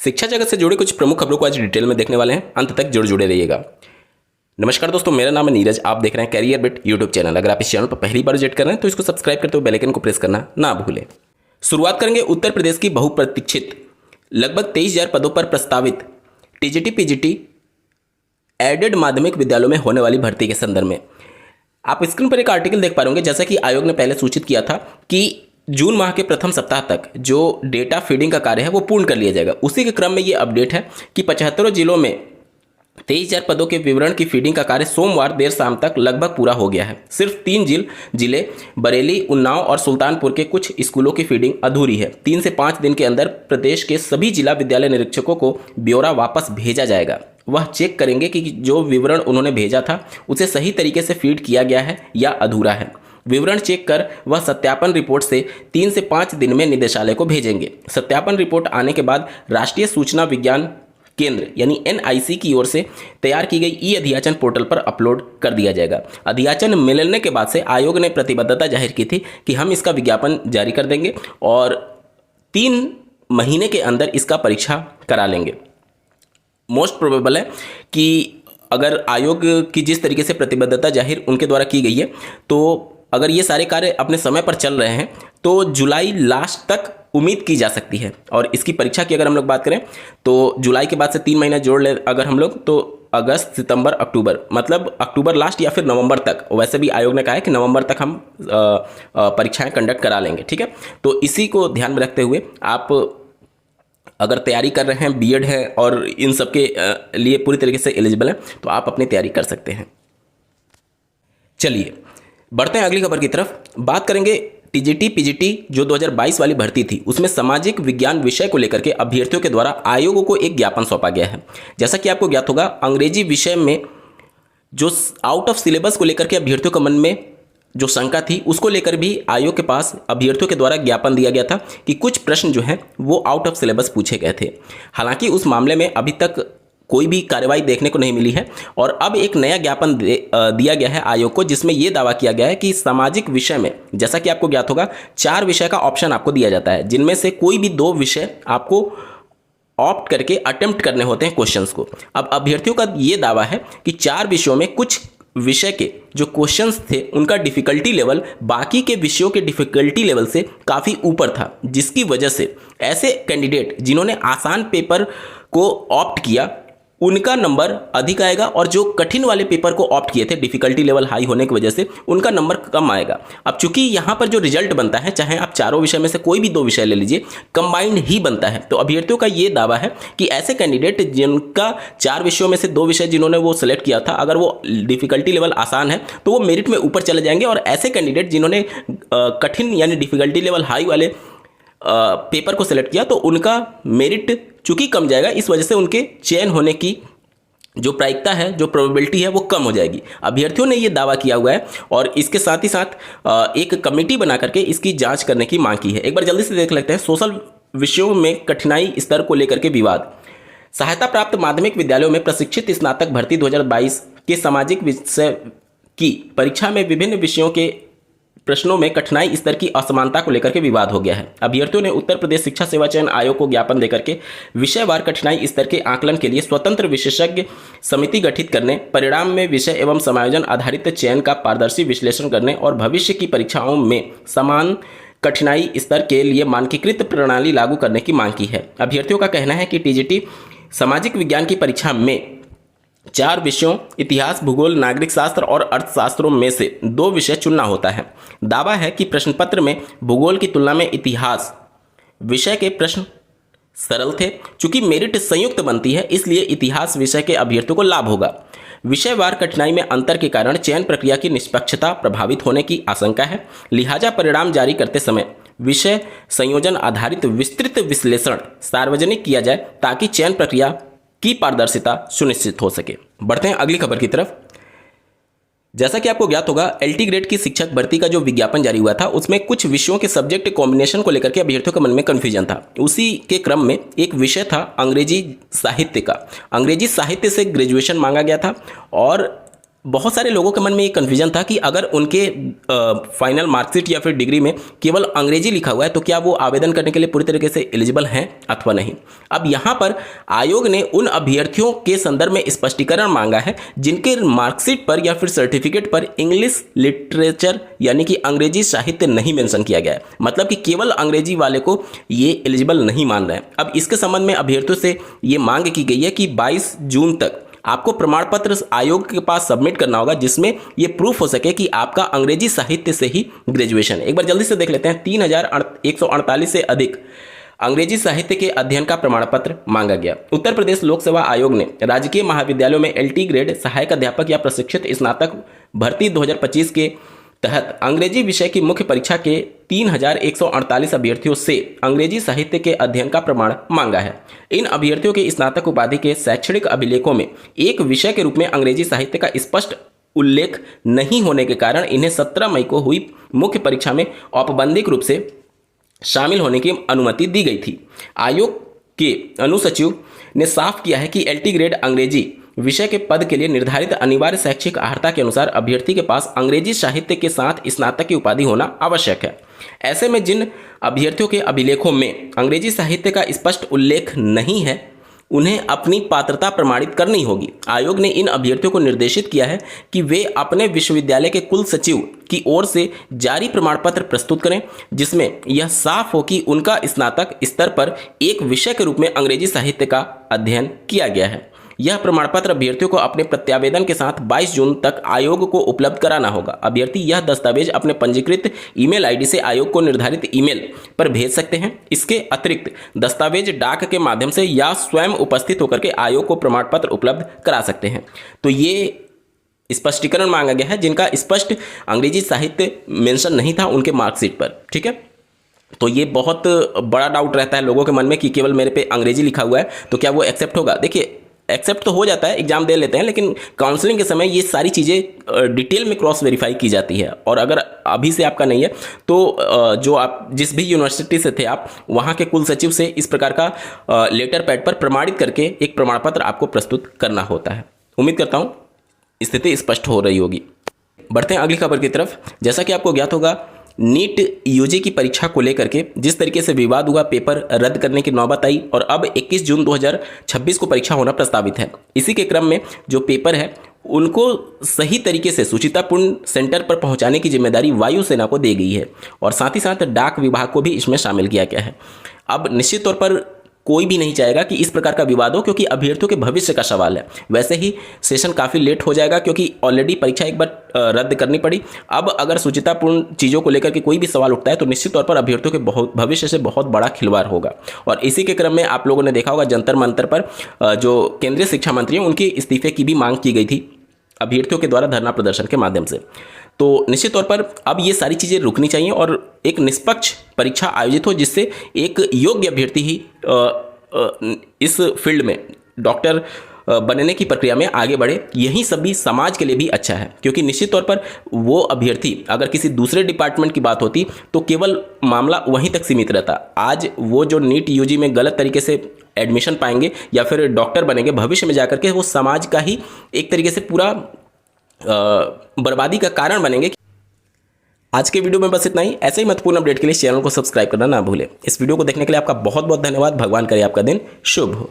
शिक्षा जगत से जुड़े कुछ प्रमुख खबरों को आज डिटेल में देखने वाले हैं, अंत तक जुड़े रहिएगा। नमस्कार दोस्तों, मेरा नाम है नीरज। आप देख रहे हैं कैरियर बिट यूट्यूब चैनल। अगर आप इस चैनल पर पहली बार विजिट कर रहे हैं तो इसको सब्सक्राइब करते हुए बेल आइकन को प्रेस करना ना भूलें। शुरुआत करेंगे उत्तर प्रदेश की बहुप्रतीक्षित लगभग 23,000 पदों पर प्रस्तावित टीजीटी पीजीटी एडेड माध्यमिक विद्यालयों में होने वाली भर्ती के संदर्भ में। आप स्क्रीन पर एक आर्टिकल देख पा रहे होंगे। जैसा कि आयोग ने पहले सूचित किया था कि जून माह के प्रथम सप्ताह तक जो डेटा फीडिंग का कार्य है वो पूर्ण कर लिया जाएगा। उसी के क्रम में ये अपडेट है कि 75 जिलों में 23,000 पदों के विवरण की फीडिंग का कार्य सोमवार देर शाम तक लगभग पूरा हो गया है। सिर्फ 3 जिले बरेली, उन्नाव और सुल्तानपुर के कुछ स्कूलों की फीडिंग अधूरी है। 3 से 5 दिन के अंदर प्रदेश के सभी जिला विद्यालय निरीक्षकों को ब्यौरा वापस भेजा जाएगा। वह चेक करेंगे कि जो विवरण उन्होंने भेजा था उसे सही तरीके से फीड किया गया है या अधूरा है। विवरण चेक कर वह सत्यापन रिपोर्ट से 3 से 5 दिन में निदेशालय को भेजेंगे। सत्यापन रिपोर्ट आने के बाद राष्ट्रीय सूचना विज्ञान केंद्र यानी NIC की ओर से तैयार की गई ई अध्याचन पोर्टल पर अपलोड कर दिया जाएगा। अध्याचन मिलने के बाद से आयोग ने प्रतिबद्धता जाहिर की थी कि हम इसका विज्ञापन जारी कर देंगे और 3 महीने के अंदर इसका परीक्षा करा लेंगे। मोस्ट प्रोबेबल है कि अगर आयोग की जिस तरीके से प्रतिबद्धता जाहिर उनके द्वारा की गई है, तो अगर ये सारे कार्य अपने समय पर चल रहे हैं तो जुलाई लास्ट तक उम्मीद की जा सकती है। और इसकी परीक्षा की अगर हम लोग बात करें तो जुलाई के बाद से 3 महीना जोड़ ले अगर हम लोग, तो अगस्त, सितंबर, अक्टूबर, मतलब अक्टूबर लास्ट या फिर नवंबर तक। वैसे भी आयोग ने कहा है कि नवंबर तक हम परीक्षाएं कंडक्ट करा लेंगे। ठीक है, तो इसी को ध्यान में रखते हुए आप अगर तैयारी कर रहे हैं, बीएड है और इन सब के लिए पूरी तरीके से एलिजिबल हैं, तो आप अपनी तैयारी कर सकते हैं। चलिए बढ़ते हैं अगली खबर की तरफ। बात करेंगे टीजीटी पीजीटी जो 2022 वाली भर्ती थी, उसमें सामाजिक विज्ञान विषय को लेकर के अभ्यर्थियों के द्वारा आयोग को एक ज्ञापन सौंपा गया है। जैसा कि आपको ज्ञात होगा, अंग्रेजी विषय में जो आउट ऑफ सिलेबस को लेकर के अभ्यर्थियों के मन में जो शंका थी, उसको लेकर भी आयोग के पास अभ्यर्थियों के द्वारा ज्ञापन दिया गया था कि कुछ प्रश्न जो हैं वो आउट ऑफ सिलेबस पूछे गए थे। हालांकि उस मामले में अभी तक कोई भी कार्रवाई देखने को नहीं मिली है और अब एक नया ज्ञापन दिया गया है आयोग को, जिसमें यह दावा किया गया है कि सामाजिक विषय में, जैसा कि आपको ज्ञात होगा, 4 विषय का ऑप्शन आपको दिया जाता है, जिनमें से कोई भी 2 विषय आपको ऑप्ट करके अटेम्प्ट करने होते हैं क्वेश्चंस को। अब अभ्यर्थियों का ये दावा है कि 4 विषयों में कुछ विषय के जो क्वेश्चंस थे उनका डिफिकल्टी लेवल बाकी के विषयों के डिफिकल्टी लेवल से काफ़ी ऊपर था, जिसकी वजह से ऐसे कैंडिडेट जिन्होंने आसान पेपर को ऑप्ट किया उनका नंबर अधिक आएगा और जो कठिन वाले पेपर को ऑप्ट किए थे डिफिकल्टी लेवल हाई होने की वजह से उनका नंबर कम आएगा। अब चूंकि यहाँ पर जो रिजल्ट बनता है, चाहे आप चारों विषय में से कोई भी 2 विषय ले लीजिए, कंबाइंड ही बनता है। तो अभ्यर्थियों का ये दावा है कि ऐसे कैंडिडेट जिनका 4 विषयों में से 2 विषय जिन्होंने वो सिलेक्ट किया था, अगर वो डिफिकल्टी लेवल आसान है तो वो मेरिट में ऊपर चले जाएंगे, और ऐसे कैंडिडेट जिन्होंने कठिन यानी डिफिकल्टी लेवल हाई वाले पेपर को सिलेक्ट किया तो उनका मेरिट चूंकि कम जाएगा, इस वजह से उनके चयन होने की जो प्रायिकता है, जो प्रोबेबिलिटी है, वो कम हो जाएगी। अभ्यर्थियों ने ये दावा किया हुआ है और इसके साथ ही साथ एक कमेटी बना करके इसकी जांच करने की मांग की है। एक बार जल्दी से देख लेते हैं। सोशल विषयों में कठिनाई स्तर को लेकर के विवाद। सहायता प्राप्त माध्यमिक विद्यालयों में प्रशिक्षित स्नातक भर्ती 2022 के सामाजिक विषय की परीक्षा में विभिन्न विषयों के प्रश्नों में कठिनाई स्तर की असमानता को लेकर के विवाद हो गया है। अभ्यर्थियों ने उत्तर प्रदेश शिक्षा सेवा चयन आयोग को ज्ञापन देकर के विषयवार कठिनाई स्तर के आकलन के लिए स्वतंत्र विशेषज्ञ समिति गठित करने, परिणाम में विषय एवं समायोजन आधारित चयन का पारदर्शी विश्लेषण करने और भविष्य की परीक्षाओं में समान कठिनाई स्तर के लिए मानकीकृत प्रणाली लागू करने की मांग की है। अभ्यर्थियों का कहना है कि टीजीटी सामाजिक विज्ञान की परीक्षा में 4 विषयों इतिहास, भूगोल, नागरिक शास्त्र और अर्थशास्त्रों में से 2 विषय चुनना होता है। दावा है कि प्रश्न पत्र में भूगोल की तुलना में इतिहास विषय के प्रश्न सरल थे। चूंकि मेरिट संयुक्त बनती है, इसलिए इतिहास विषय के अभ्यर्थियों को लाभ होगा। विषयवार कठिनाई में अंतर के कारण चयन प्रक्रिया की निष्पक्षता प्रभावित होने की आशंका है। लिहाजा परिणाम जारी करते समय विषय संयोजन आधारित विस्तृत विश्लेषण सार्वजनिक किया जाए ताकि चयन प्रक्रिया की पारदर्शिता सुनिश्चित हो सके। बढ़ते हैं अगली खबर की तरफ। जैसा कि आपको ज्ञात होगा, LT ग्रेड की शिक्षक भर्ती का जो विज्ञापन जारी हुआ था उसमें कुछ विषयों के सब्जेक्ट कॉम्बिनेशन को लेकर के अभ्यर्थियों के मन में कन्फ्यूजन था। उसी के क्रम में एक विषय था अंग्रेजी साहित्य का। अंग्रेजी साहित्य से ग्रेजुएशन मांगा गया था और बहुत सारे लोगों के मन में ये कन्फ्यूजन था कि अगर उनके फाइनल मार्कशीट या फिर डिग्री में केवल अंग्रेजी लिखा हुआ है तो क्या वो आवेदन करने के लिए पूरी तरीके से एलिजिबल हैं अथवा नहीं। अब यहाँ पर आयोग ने उन अभ्यर्थियों के संदर्भ में स्पष्टीकरण मांगा है जिनके मार्कशीट पर या फिर सर्टिफिकेट पर इंग्लिश लिटरेचर यानी कि अंग्रेजी साहित्य नहीं मेंशन किया गया है, मतलब कि केवल अंग्रेजी वाले को ये एलिजिबल नहीं मान रहे हैं। अब इसके संबंध में अभ्यर्थियों से ये मांग की गई है कि 22 जून तक आपको प्रमाण पत्र आयोग के पास सबमिट करना होगा जिसमें यह प्रूफ हो सके कि आपका अंग्रेजी साहित्य से ही ग्रेजुएशन है। एक बार जल्दी से देख लेते हैं। 3148 से अधिक अंग्रेजी साहित्य के अध्ययन का प्रमाण पत्र मांगा गया। उत्तर प्रदेश लोक सेवा आयोग ने राजकीय महाविद्यालयों में LT ग्रेड सहायक अध्यापक या प्रशिक्षित स्नातक भर्ती 2025 के तहत अंग्रेजी विषय की मुख्य परीक्षा के 3148 अभ्यर्थियों से अंग्रेजी साहित्य के अध्ययन का प्रमाण मांगा है। इन अभ्यर्थियों के स्नातक उपाधि के शैक्षणिक अभिलेखों में एक विषय के रूप में अंग्रेजी साहित्य का स्पष्ट उल्लेख नहीं होने के कारण इन्हें 17 मई को हुई मुख्य परीक्षा में औपबंधिक रूप से शामिल होने की अनुमति दी गई थी। आयोग के अनुसचिव ने साफ किया है कि LT ग्रेड अंग्रेजी विषय के पद के लिए निर्धारित अनिवार्य शैक्षिक अर्हता के अनुसार अभ्यर्थी के पास अंग्रेजी साहित्य के साथ स्नातक की उपाधि होना आवश्यक है। ऐसे में जिन अभ्यर्थियों के अभिलेखों में अंग्रेजी साहित्य का स्पष्ट उल्लेख नहीं है उन्हें अपनी पात्रता प्रमाणित करनी होगी। आयोग ने इन अभ्यर्थियों को निर्देशित किया है कि वे अपने विश्वविद्यालय के कुल सचिव की ओर से जारी प्रमाण पत्र प्रस्तुत करें जिसमें यह साफ हो कि उनका स्नातक स्तर पर एक विषय के रूप में अंग्रेजी साहित्य का अध्ययन किया गया है। यह प्रमाण पत्र अभ्यर्थियों को अपने प्रत्यावेदन के साथ 22 जून तक आयोग को उपलब्ध कराना होगा। अभ्यर्थी यह दस्तावेज अपने पंजीकृत ईमेल आईडी से आयोग को निर्धारित ईमेल पर भेज सकते हैं। इसके अतिरिक्त दस्तावेज डाक के माध्यम से या स्वयं उपस्थित होकर के आयोग को प्रमाण पत्र उपलब्ध करा सकते हैं। तो ये स्पष्टीकरण मांगा गया है जिनका स्पष्ट अंग्रेजी साहित्य मेंशन नहीं था उनके मार्कशीट पर। ठीक है, तो ये बहुत बड़ा डाउट रहता है लोगों के मन में कि केवल मेरे पे अंग्रेजी लिखा हुआ है तो क्या वो एक्सेप्ट होगा। देखिए, एक्सेप्ट तो हो जाता है, एग्जाम दे लेते हैं, लेकिन काउंसलिंग के समय ये सारी चीज़ें डिटेल में क्रॉस वेरीफाई की जाती है। और अगर अभी से आपका नहीं है तो जो आप जिस भी यूनिवर्सिटी से थे आप वहाँ के कुल सचिव से इस प्रकार का लेटर पैड पर प्रमाणित करके एक प्रमाण पत्र आपको प्रस्तुत करना होता है। उम्मीद करता हूँ स्थिति स्पष्ट हो रही होगी। बढ़ते हैं अगली खबर की तरफ। जैसा कि आपको ज्ञात होगा, नीट यूजी की परीक्षा को लेकर के जिस तरीके से विवाद हुआ, पेपर रद्द करने की नौबत आई और अब 21 जून 2026 को परीक्षा होना प्रस्तावित है। इसी के क्रम में जो पेपर है उनको सही तरीके से सुचितापूर्ण सेंटर पर पहुंचाने की जिम्मेदारी वायुसेना को दी गई है और साथ ही साथ डाक विभाग को भी इसमें शामिल किया गया है। अब निश्चित तौर पर कोई भी नहीं चाहेगा कि इस प्रकार का विवाद हो, क्योंकि अभ्यर्थियों के भविष्य का सवाल है। वैसे ही सेशन काफ़ी लेट हो जाएगा क्योंकि ऑलरेडी परीक्षा एक बार रद्द करनी पड़ी। अब अगर सुचितापूर्ण चीज़ों को लेकर के कोई भी सवाल उठता है तो निश्चित तौर पर अभ्यर्थियों के भविष्य से बहुत बड़ा खिलवाड़ होगा। और इसी के क्रम में आप लोगों ने देखा होगा जंतर मंतर पर जो केंद्रीय शिक्षा मंत्री हैं उनके इस्तीफे की भी मांग की गई थी अभ्यर्थियों के द्वारा धरना प्रदर्शन के माध्यम से। तो निश्चित तौर पर अब ये सारी चीज़ें रुकनी चाहिए और एक निष्पक्ष परीक्षा आयोजित हो जिससे एक योग्य अभ्यर्थी ही इस फील्ड में डॉक्टर बनने की प्रक्रिया में आगे बढ़े। यही सभी समाज के लिए भी अच्छा है, क्योंकि निश्चित तौर पर वो अभ्यर्थी अगर किसी दूसरे डिपार्टमेंट की बात होती तो केवल मामला वहीं तक सीमित रहता। आज वो जो नीट यूजी में गलत तरीके से एडमिशन पाएंगे या फिर डॉक्टर बनेंगे, भविष्य में जाकर के वो समाज का ही एक तरीके से पूरा बर्बादी का कारण बनेंगे। आज के वीडियो में बस इतना ही। ऐसे ही महत्वपूर्ण अपडेट के लिए चैनल को सब्सक्राइब करना ना भूलें। इस वीडियो को देखने के लिए आपका बहुत बहुत धन्यवाद। भगवान करे आपका दिन शुभ हो।